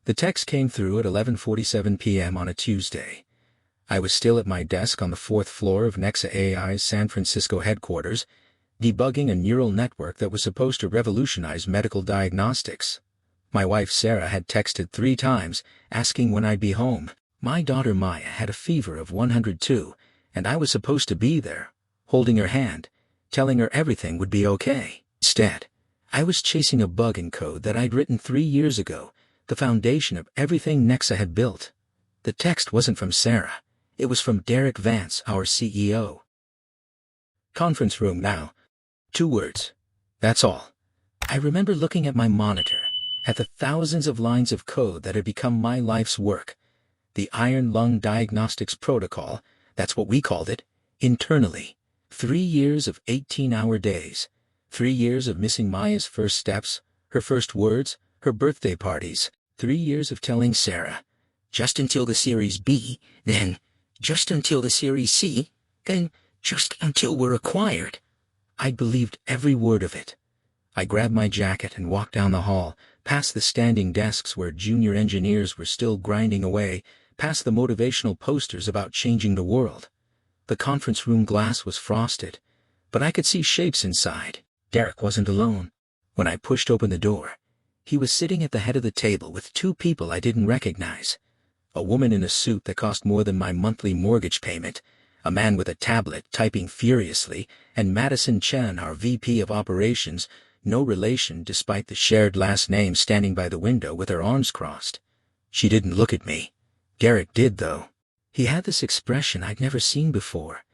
The text came through at 11:47 p.m. on a Tuesday. I was still at my desk on the fourth floor of Nexa AI's San Francisco headquarters, debugging a neural network that was supposed to revolutionize medical diagnostics. My wife Sarah had texted 3 times, asking when I'd be home. My daughter Maya had a fever of 102, and I was supposed to be there, holding her hand, telling her everything would be okay. Instead, I was chasing a bug in code that I'd written 3 years ago, the foundation of everything Nexa had built. The text wasn't from Sarah. It was from Derek Vance, our CEO. Conference room now. 2 words. That's all. I remember looking at my monitor, at the thousands of lines of code that had become my life's work. The Iron Lung Diagnostics Protocol, that's what we called it, internally. 3 years of 18-hour days. 3 years of missing Maya's first steps, her first words, her birthday parties. 3 years of telling Sarah, just until the Series B, then just until the Series C, then just until we're acquired. I believed every word of it. I grabbed my jacket and walked down the hall, past the standing desks where junior engineers were still grinding away, past the motivational posters about changing the world. The conference room glass was frosted, but I could see shapes inside. Derek wasn't alone. When I pushed open the door, he was sitting at the head of the table with 2 people I didn't recognize. A woman in a suit that cost more than my monthly mortgage payment, a man with a tablet typing furiously, and Madison Chen, our VP of Operations, no relation despite the shared last name, standing by the window with her arms crossed. She didn't look at me. Derek did, though. He had this expression I'd never seen before.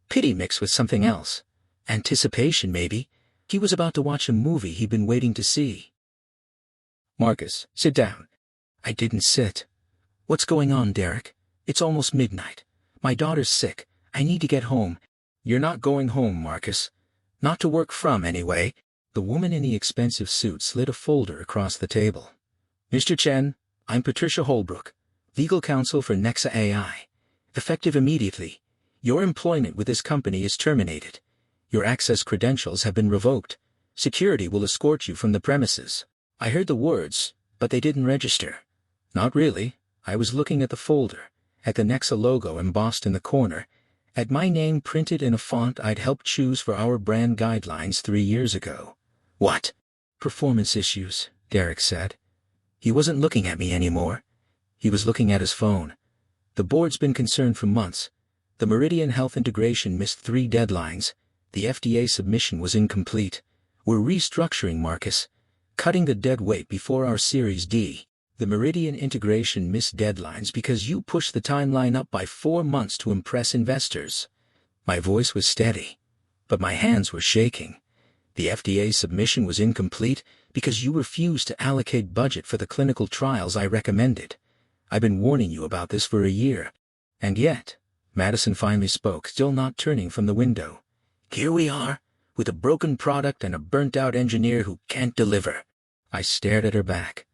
Pity mixed with something else. Anticipation, maybe. He was about to watch a movie he'd been waiting to see. Marcus, sit down. I didn't sit. What's going on, Derek? It's almost midnight. My daughter's sick. I need to get home. You're not going home, Marcus. Not to work from, anyway. The woman in the expensive suit slid a folder across the table. Mr. Chen, I'm Patricia Holbrook, legal counsel for Nexa AI. Effective immediately. Your employment with this company is terminated. Your access credentials have been revoked. Security will escort you from the premises. I heard the words, but they didn't register. Not really. I was looking at the folder, at the Nexa logo embossed in the corner, at my name printed in a font I'd helped choose for our brand guidelines 3 years ago. What? Performance issues, Derek said. He wasn't looking at me anymore. He was looking at his phone. The board's been concerned for months. The Meridian Health integration missed 3 deadlines. The FDA submission was incomplete. We're restructuring, Marcus. Cutting the dead weight before our Series D. The Meridian integration missed deadlines because you pushed the timeline up by 4 months to impress investors. My voice was steady, but my hands were shaking. The FDA submission was incomplete because you refused to allocate budget for the clinical trials I recommended. I've been warning you about this for a year. And yet, Madison finally spoke, still not turning from the window. Here we are, with a broken product and a burnt-out engineer who can't deliver. I stared at her back.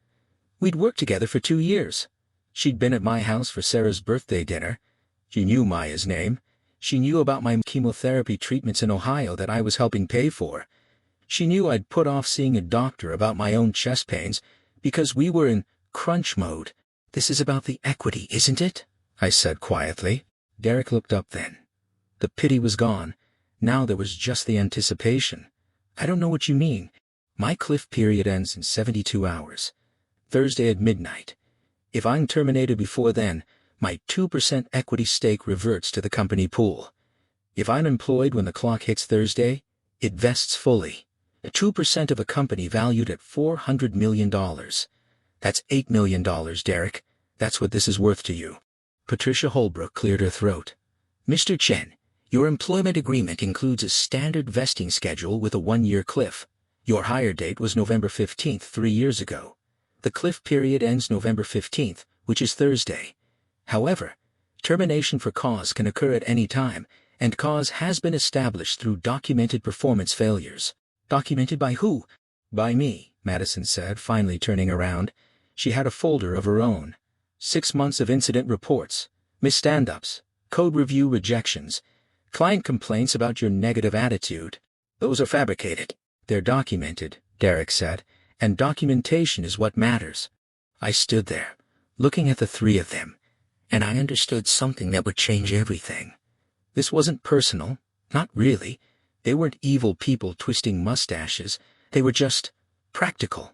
We'd worked together for 2 years. She'd been at my house for Sarah's birthday dinner. She knew Maya's name. She knew about my chemotherapy treatments in Ohio that I was helping pay for. She knew I'd put off seeing a doctor about my own chest pains because we were in crunch mode. This is about the equity, isn't it? I said quietly. Derek looked up then. The pity was gone. Now there was just the anticipation. I don't know what you mean. My cliff period ends in 72 hours. Thursday at midnight. If I'm terminated before then, my 2% equity stake reverts to the company pool. If I'm employed when the clock hits Thursday, it vests fully. 2% of a company valued at $400 million. That's $8 million, Derek. That's what this is worth to you. Patricia Holbrook cleared her throat. Mr. Chen, your employment agreement includes a standard vesting schedule with a 1-year cliff. Your hire date was November 15th 3 years ago. The cliff period ends November 15th, which is Thursday. However, termination for cause can occur at any time, and cause has been established through documented performance failures. Documented by who? By me, Madison said, finally turning around. She had a folder of her own. 6 months of incident reports, missed stand-ups, code review rejections, client complaints about your negative attitude. Those are fabricated. They're documented, Derek said, and documentation is what matters. I stood there, looking at the three of them, and I understood something that would change everything. This wasn't personal, not really. They weren't evil people twisting mustaches, they were just practical.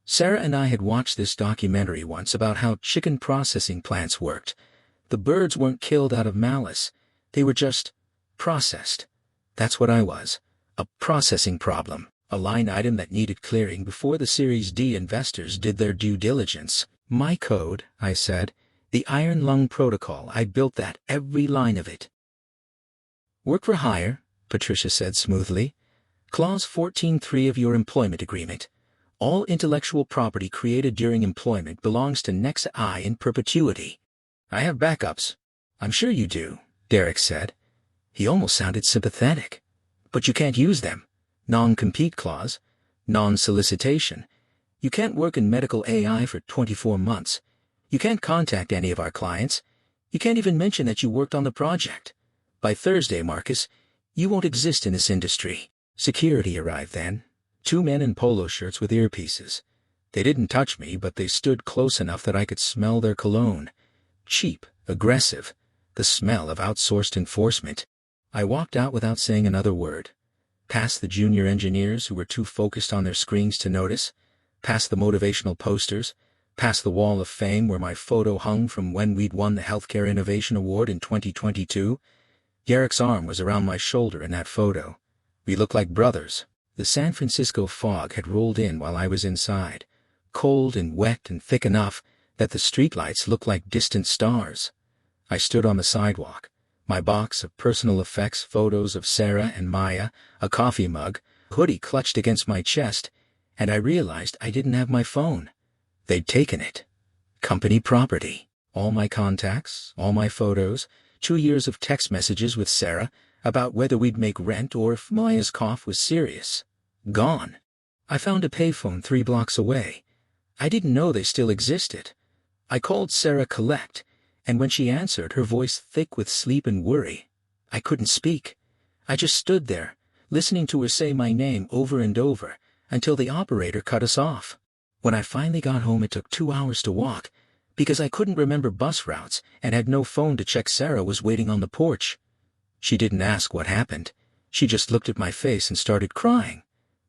Sarah and I had watched this documentary once about how chicken processing plants worked. The birds weren't killed out of malice, they were just processed. That's what I was, a processing problem, a line item that needed clearing before the Series D investors did their due diligence. My code, I said, the Iron Lung Protocol, I built that, every line of it. Work for hire, Patricia said smoothly. Clause 14.3 of your employment agreement. All intellectual property created during employment belongs to Nexa AI in perpetuity. I have backups. I'm sure you do, Derek said. He almost sounded sympathetic. But you can't use them. Non-compete clause. Non-solicitation. You can't work in medical AI for 24 months. You can't contact any of our clients. You can't even mention that you worked on the project. By Thursday, Marcus, you won't exist in this industry. Security arrived then. 2 men in polo shirts with earpieces. They didn't touch me, but they stood close enough that I could smell their cologne. Cheap, aggressive, the smell of outsourced enforcement. I walked out without saying another word. Past the junior engineers who were too focused on their screens to notice, past the motivational posters, past the wall of fame where my photo hung from when we'd won the Healthcare Innovation Award in 2022. Derek's arm was around my shoulder in that photo. We looked like brothers. The San Francisco fog had rolled in while I was inside, cold and wet and thick enough that the streetlights looked like distant stars. I stood on the sidewalk, my box of personal effects photos of Sarah and Maya, a coffee mug, hoodie clutched against my chest, and I realized I didn't have my phone. They'd taken it. Company property. All my contacts, all my photos, 2 years of text messages with Sarah about whether we'd make rent or if Maya's cough was serious. Gone. I found a payphone 3 blocks away. I didn't know they still existed. I called Sarah Collect, and when she answered, her voice thick with sleep and worry, I couldn't speak. I just stood there, listening to her say my name over and over, until the operator cut us off. When I finally got home, it took 2 hours to walk, because I couldn't remember bus routes and had no phone to check Sarah was waiting on the porch. She didn't ask what happened. She just looked at my face and started crying.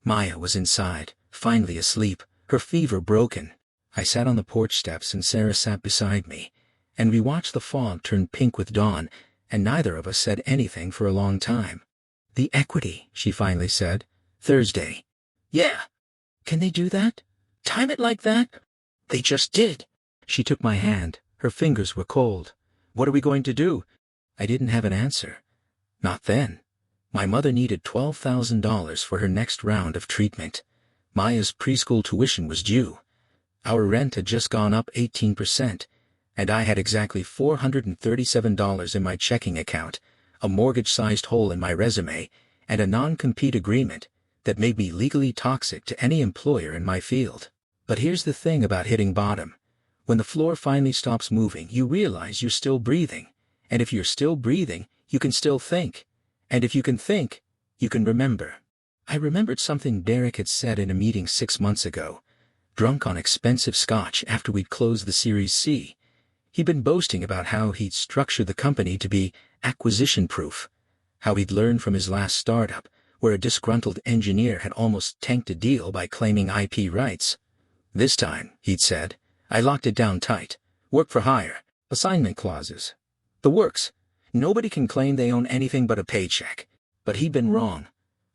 Maya was inside, finally asleep, her fever broken. I sat on the porch steps and Sarah sat beside me, and we watched the fog turn pink with dawn, and neither of us said anything for a long time. The equity, she finally said. Thursday. Yeah. Can they do that? Time it like that? They just did. She took my hand. Her fingers were cold. What are we going to do? I didn't have an answer. Not then. My mother needed $12,000 for her next round of treatment. Maya's preschool tuition was due. Our rent had just gone up 18%, and I had exactly $437 in my checking account, a mortgage-sized hole in my resume, and a non-compete agreement that made me legally toxic to any employer in my field. But here's the thing about hitting bottom. When the floor finally stops moving, you realize you're still breathing. And if you're still breathing, you can still think. And if you can think, you can remember. I remembered something Derek had said in a meeting 6 months ago. Drunk on expensive scotch after we'd closed the Series C. He'd been boasting about how he'd structured the company to be acquisition-proof, how he'd learned from his last startup, where a disgruntled engineer had almost tanked a deal by claiming IP rights. This time, he'd said, I locked it down tight. Work for hire. Assignment clauses. The works. Nobody can claim they own anything but a paycheck. But he'd been wrong.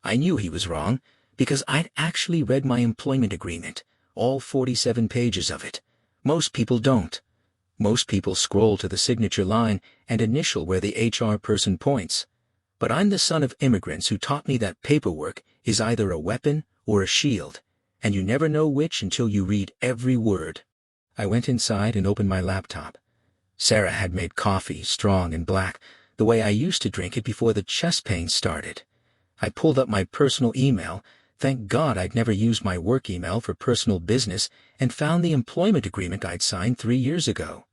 I knew he was wrong, because I'd actually read my employment agreement, all 47 pages of it. Most people don't. Most people scroll to the signature line and initial where the HR person points. But I'm the son of immigrants who taught me that paperwork is either a weapon or a shield, and you never know which until you read every word. I went inside and opened my laptop. Sarah had made coffee, strong and black, the way I used to drink it before the chest pain started. I pulled up my personal email, thank God I'd never used my work email for personal business, and found the employment agreement I'd signed 3 years ago.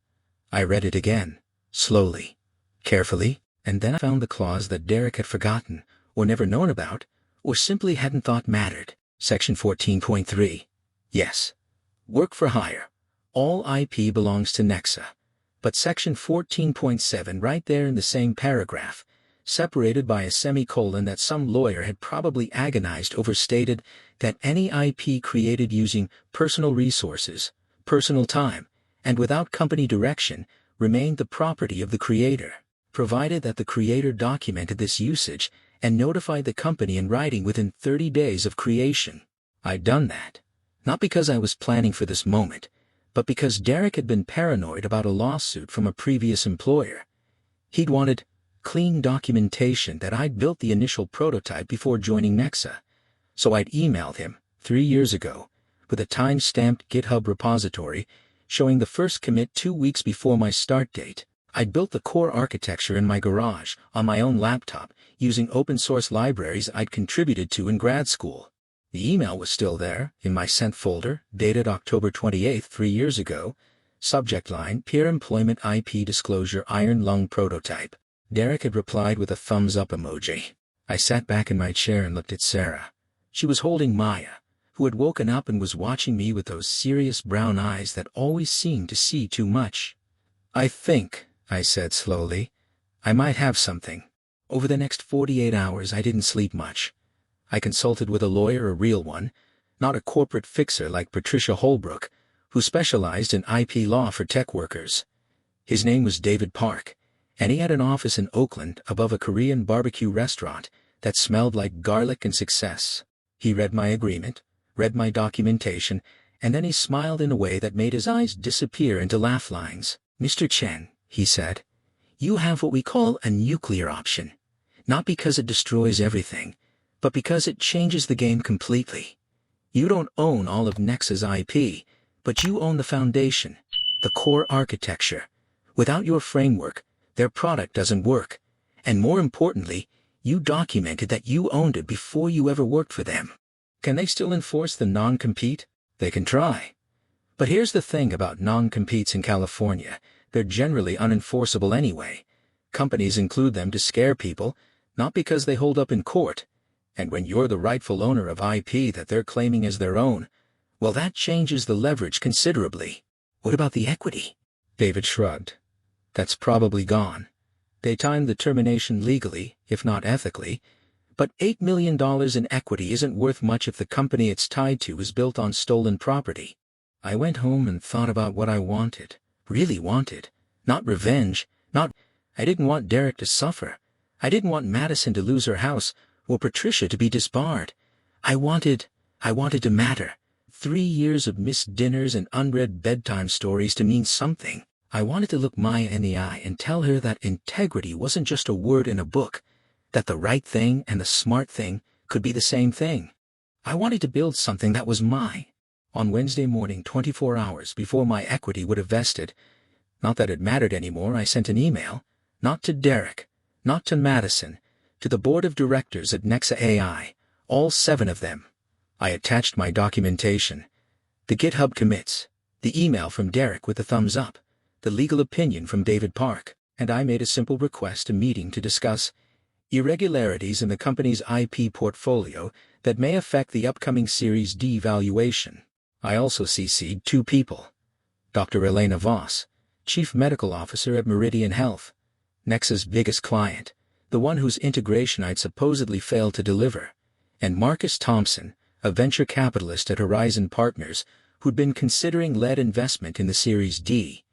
I read it again, slowly, carefully, and then I found the clause that Derek had forgotten, or never known about, or simply hadn't thought mattered. Section 14.3. Yes. Work for hire. All IP belongs to Nexa. But section 14.7 right there in the same paragraph, separated by a semicolon that some lawyer had probably agonized over, stated that any IP created using personal resources, personal time, and without company direction remained the property of the creator, provided that the creator documented this usage and notified the company in writing within 30 days of creation. I'd done that, not because I was planning for this moment, but because Derek had been paranoid about a lawsuit from a previous employer. He'd wanted clean documentation that I'd built the initial prototype before joining Nexa, so I'd emailed him 3 years ago with a time-stamped GitHub repository showing the first commit 2 weeks before my start date. I'd built the core architecture in my garage on my own laptop using open-source libraries I'd contributed to in grad school. The email was still there, in my sent folder, dated October 28, 3 years ago. Subject line, Peer Employment IP Disclosure Iron Lung Prototype. Derek had replied with a thumbs-up emoji. I sat back in my chair and looked at Sarah. She was holding Maya, who had woken up and was watching me with those serious brown eyes that always seemed to see too much. I think, I said slowly, I might have something. Over the next 48 hours I didn't sleep much. I consulted with a lawyer, a real one, not a corporate fixer like Patricia Holbrook, who specialized in IP law for tech workers. His name was David Park, and he had an office in Oakland above a Korean barbecue restaurant that smelled like garlic and success. He read my agreement, read my documentation, and then he smiled in a way that made his eyes disappear into laugh lines. Mr. Chen, he said, you have what we call a nuclear option, not because it destroys everything, but because it changes the game completely. You don't own all of Nexa's IP, but you own the foundation, the core architecture. Without your framework, their product doesn't work. And more importantly, you documented that you owned it before you ever worked for them. Can they still enforce the non-compete? They can try. But here's the thing about non-competes in California. They're generally unenforceable anyway. Companies include them to scare people, not because they hold up in court. And when you're the rightful owner of IP that they're claiming as their own, well, that changes the leverage considerably. What about the equity? David shrugged. That's probably gone. They timed the termination legally, if not ethically, but $8 million in equity isn't worth much if the company it's tied to is built on stolen property. I went home and thought about what I wanted, really wanted. Not revenge, I didn't want Derek to suffer. I didn't want Madison to lose her house, or Patricia to be disbarred. I wanted to matter. 3 years of missed dinners and unread bedtime stories to mean something. I wanted to look Maya in the eye and tell her that integrity wasn't just a word in a book, that the right thing and the smart thing could be the same thing. I wanted to build something that was mine. On Wednesday morning, 24 hours before my equity would have vested, not that it mattered anymore, I sent an email, not to Derek, not to Madison, to the board of directors at Nexa AI, all 7 of them. I attached my documentation, the GitHub commits, the email from Derek with the thumbs up, the legal opinion from David Park, and I made a simple request, a meeting to discuss irregularities in the company's IP portfolio that may affect the upcoming Series D valuation. I also CC'd 2 people. Dr. Elena Voss, Chief Medical Officer at Meridian Health, Nexa's biggest client, the one whose integration I'd supposedly failed to deliver, and Marcus Thompson, a venture capitalist at Horizon Partners, who'd been considering lead investment in the Series D.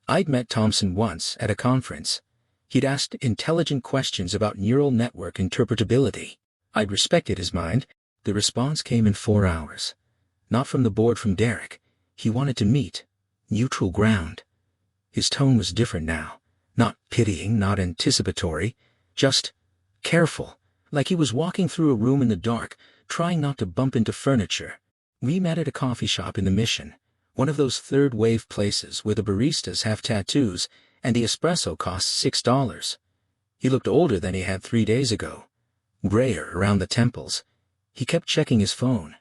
I'd met Thompson once at a conference. He'd asked intelligent questions about neural network interpretability. I'd respected his mind. The response came in 4 hours. Not from the board, from Derek. He wanted to meet. Neutral ground. His tone was different now. Not pitying, not anticipatory. Just careful. Like he was walking through a room in the dark, trying not to bump into furniture. We met at a coffee shop in the Mission, one of those third-wave places where the baristas have tattoos and the espresso costs $6. He looked older than he had 3 days ago. Grayer around the temples. He kept checking his phone.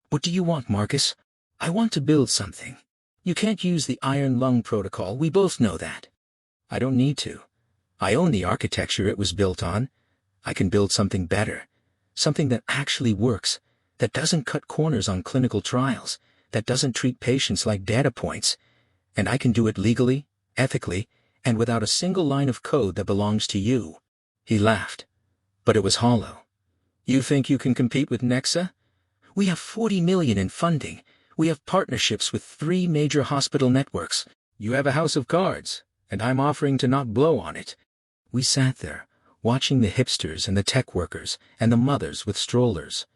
What do you want, Marcus? I want to build something. You can't use the Iron Lung protocol, we both know that. I don't need to. I own the architecture it was built on. I can build something better. Something that actually works, that doesn't cut corners on clinical trials, that doesn't treat patients like data points. And I can do it legally, ethically, and without a single line of code that belongs to you." He laughed. But it was hollow. "You think you can compete with Nexa? We have 40 million in funding. We have partnerships with 3 major hospital networks. You have a house of cards, and I'm offering to not blow on it." We sat there, watching the hipsters and the tech workers and the mothers with strollers.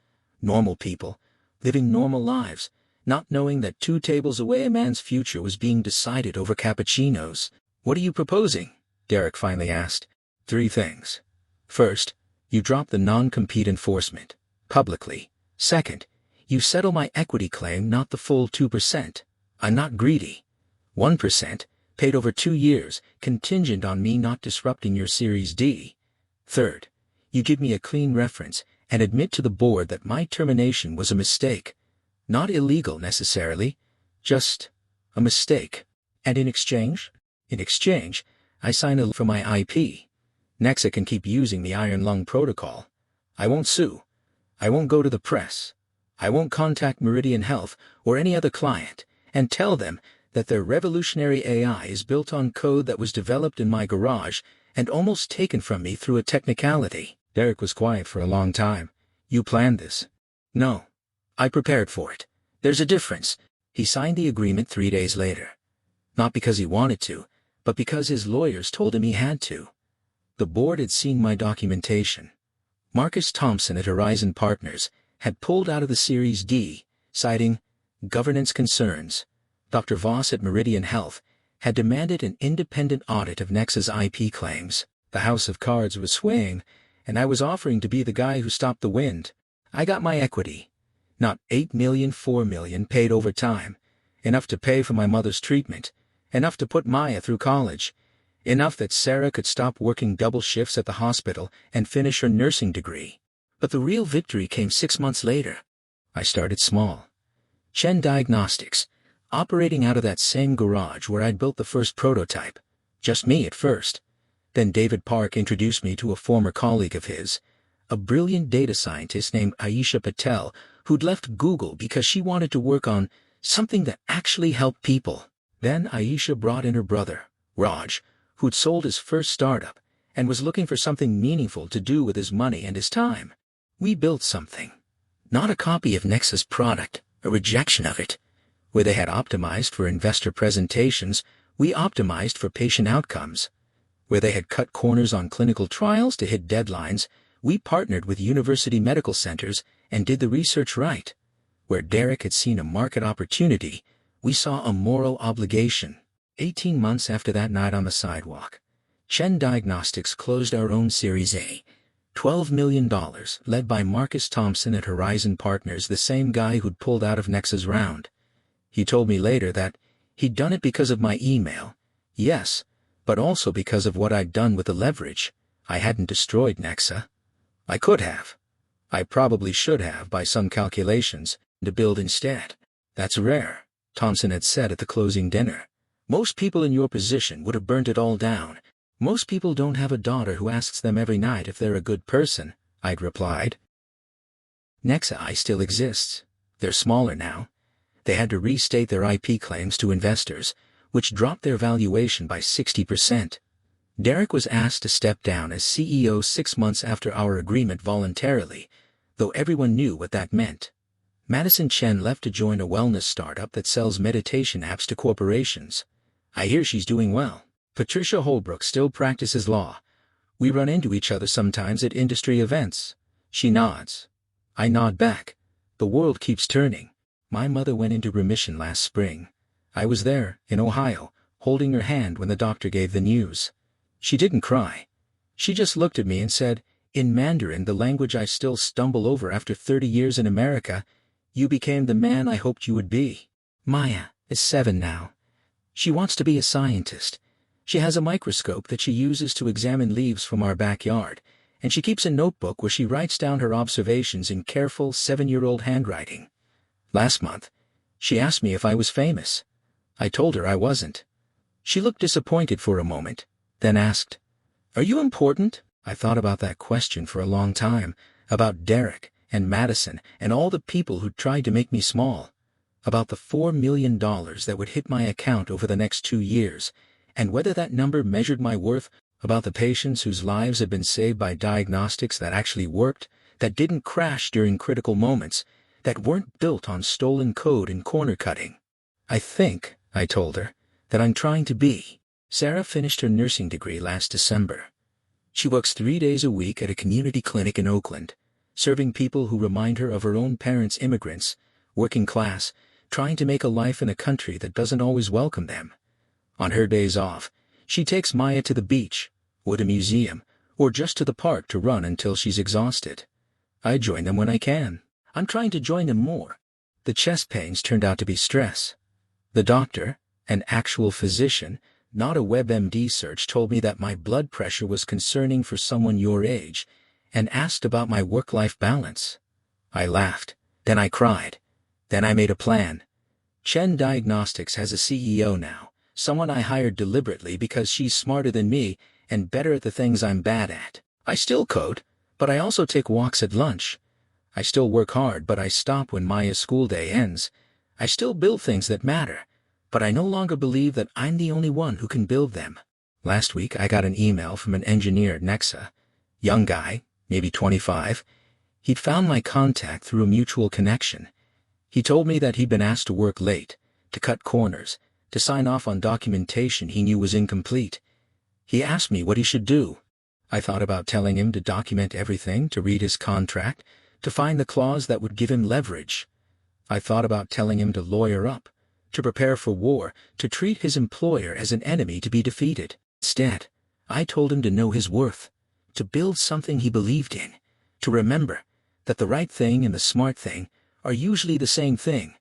Normal people, living normal lives, not knowing that 2 tables away a man's future was being decided over cappuccinos. "What are you proposing?" Derek finally asked. "3 things. First, you drop the non-compete enforcement, publicly. Second, you settle my equity claim, not the full 2%. I'm not greedy. 1%, paid over 2 years, contingent on me not disrupting your Series D. Third, you give me a clean reference and admit to the board that my termination was a mistake. Not illegal necessarily, just a mistake. And in exchange? In exchange, I sign a for my IP. Nexa can keep using the Iron Lung protocol. I won't sue. I won't go to the press. I won't contact Meridian Health or any other client and tell them that their revolutionary AI is built on code that was developed in my garage and almost taken from me through a technicality." Derek was quiet for a long time. "You planned this?" "No. I prepared for it. There's a difference." He signed the agreement 3 days later. Not because he wanted to, but because his lawyers told him he had to. The board had seen my documentation. Marcus Thompson at Horizon Partners had pulled out of the Series D, citing governance concerns. Dr. Voss at Meridian Health had demanded an independent audit of Nexa's IP claims. The house of cards was swaying, and I was offering to be the guy who stopped the wind. I got my equity. Not 8 million, 4 million paid over time. Enough to pay for my mother's treatment. Enough to put Maya through college. Enough that Sarah could stop working double shifts at the hospital and finish her nursing degree. But the real victory came 6 months later. I started small. Chen Diagnostics, operating out of that same garage where I'd built the first prototype. Just me at first. Then David Park introduced me to a former colleague of his, a brilliant data scientist named Aisha Patel, who'd left Google because she wanted to work on something that actually helped people. Then Aisha brought in her brother, Raj, who'd sold his first startup and was looking for something meaningful to do with his money and his time. We built something. Not a copy of Nexa's product, a rejection of it. Where they had optimized for investor presentations, we optimized for patient outcomes. Where they had cut corners on clinical trials to hit deadlines, we partnered with university medical centers and did the research right. Where Derek had seen a market opportunity, we saw a moral obligation. 18 months after that night on the sidewalk, Chen Diagnostics closed our own Series A. $12 million, led by Marcus Thompson at Horizon Partners, the same guy who'd pulled out of Nexa's round. He told me later that he'd done it because of my email. Yes, but also because of what I'd done with the leverage. I hadn't destroyed Nexa. I could have. I probably should have by some calculations, to build instead. That's rare, Thompson had said at the closing dinner. Most people in your position would have burnt it all down. Most people don't have a daughter who asks them every night if they're a good person, I'd replied. Nexa still exists. They're smaller now. They had to restate their IP claims to investors, which dropped their valuation by 60%. Derek was asked to step down as CEO 6 months after our agreement voluntarily, though everyone knew what that meant. Madison Chen left to join a wellness startup that sells meditation apps to corporations. I hear she's doing well. Patricia Holbrook still practices law. We run into each other sometimes at industry events. She nods. I nod back. The world keeps turning. My mother went into remission last spring. I was there, in Ohio, holding her hand when the doctor gave the news. She didn't cry. She just looked at me and said, in Mandarin, the language I still stumble over after 30 years in America, "You became the man I hoped you would be." Maya is 7 now. She wants to be a scientist. She has a microscope that she uses to examine leaves from our backyard, and she keeps a notebook where she writes down her observations in careful 7-year-old handwriting. Last month, she asked me if I was famous. I told her I wasn't. She looked disappointed for a moment, then asked, "Are you important?" I thought about that question for a long time, about Derek and Madison and all the people who tried to make me small. about the $4 million that would hit my account over the next 2 years, and whether that number measured my worth, about the patients whose lives had been saved by diagnostics that actually worked, that didn't crash during critical moments, that weren't built on stolen code and corner cutting. I think, I told her, that I'm trying to be. Sarah finished her nursing degree last December. She works 3 days a week at a community clinic in Oakland, serving people who remind her of her own parents, immigrants, working class, trying to make a life in a country that doesn't always welcome them. On her days off, she takes Maya to the beach, or the museum, or just to the park to run until she's exhausted. I join them when I can. I'm trying to join them more. The chest pains turned out to be stress. The doctor, an actual physician, not a WebMD search, told me that my blood pressure was concerning for someone your age, and asked about my work-life balance. I laughed, then I cried, then I made a plan. Chen Diagnostics has a CEO now, someone I hired deliberately because she's smarter than me and better at the things I'm bad at. I still code, but I also take walks at lunch. I still work hard, but I stop when Maya's school day ends. I still build things that matter, but I no longer believe that I'm the only one who can build them. Last week I got an email from an engineer at Nexa. Young guy, maybe 25. He'd found my contact through a mutual connection. He told me that he'd been asked to work late, to cut corners, to sign off on documentation he knew was incomplete. He asked me what he should do. I thought about telling him to document everything, to read his contract, to find the clause that would give him leverage. I thought about telling him to lawyer up, to prepare for war, to treat his employer as an enemy to be defeated. Instead, I told him to know his worth, to build something he believed in, to remember that the right thing and the smart thing are usually the same thing,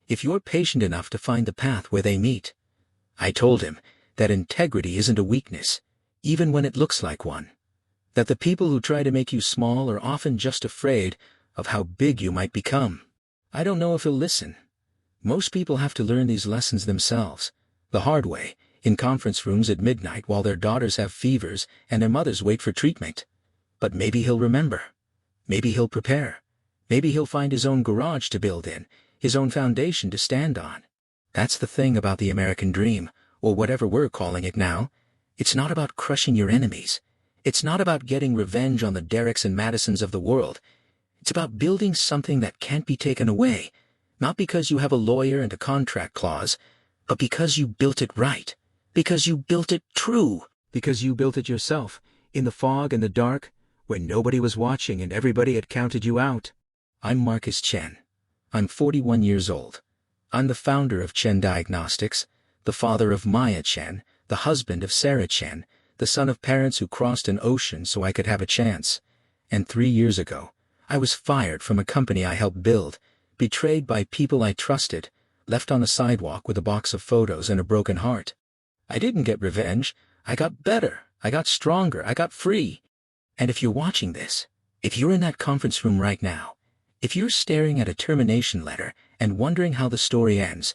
if you're patient enough to find the path where they meet. I told him that integrity isn't a weakness, even when it looks like one. That the people who try to make you small are often just afraid of how big you might become. I don't know if he'll listen. Most people have to learn these lessons themselves, the hard way, in conference rooms at midnight while their daughters have fevers and their mothers wait for treatment. But maybe he'll remember. Maybe he'll prepare. Maybe he'll find his own garage to build in, his own foundation to stand on. That's the thing about the American dream, or whatever we're calling it now. It's not about crushing your enemies. It's not about getting revenge on the Derricks and Madisons of the world. It's about building something that can't be taken away, not because you have a lawyer and a contract clause, but because you built it right, because you built it true, because you built it yourself, in the fog and the dark, when nobody was watching and everybody had counted you out. I'm Marcus Chen. I'm 41 years old. I'm the founder of Chen Diagnostics, the father of Maya Chen, the husband of Sarah Chen, the son of parents who crossed an ocean so I could have a chance. And 3 years ago, I was fired from a company I helped build, betrayed by people I trusted, left on a sidewalk with a box of photos and a broken heart. I didn't get revenge. I got better. I got stronger. I got free. And if you're watching this, if you're in that conference room right now, if you're staring at a termination letter and wondering how the story ends,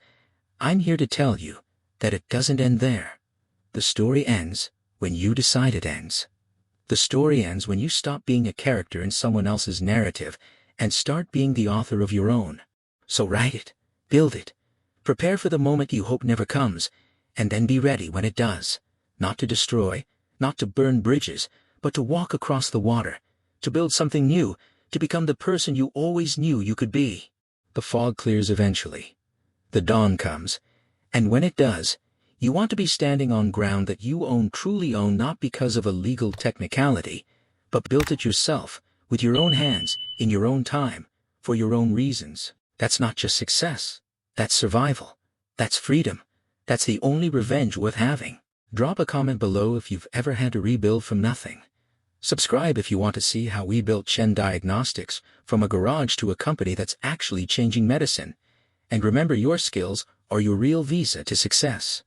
I'm here to tell you that it doesn't end there. The story ends when you decide it ends. The story ends when you stop being a character in someone else's narrative and start being the author of your own. So write it, build it, prepare for the moment you hope never comes, and then be ready when it does. Not to destroy, not to burn bridges, but to walk across the water, to build something new, to become the person you always knew you could be. The fog clears eventually. The dawn comes, and when it does, you want to be standing on ground that you truly own, not because of a legal technicality, but built it yourself, with your own hands, in your own time, for your own reasons. That's not just success. That's survival. That's freedom. That's the only revenge worth having. Drop a comment below if you've ever had to rebuild from nothing. Subscribe if you want to see how we built Chen Diagnostics from a garage to a company that's actually changing medicine. And remember, your skills are your real visa to success.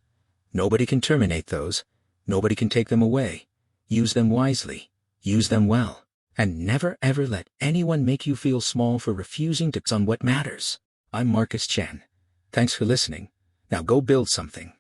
Nobody can terminate those. Nobody can take them away. Use them wisely. Use them well. And never ever let anyone make you feel small for refusing to on what matters. I'm Marcus Chen. Thanks for listening. Now go build something.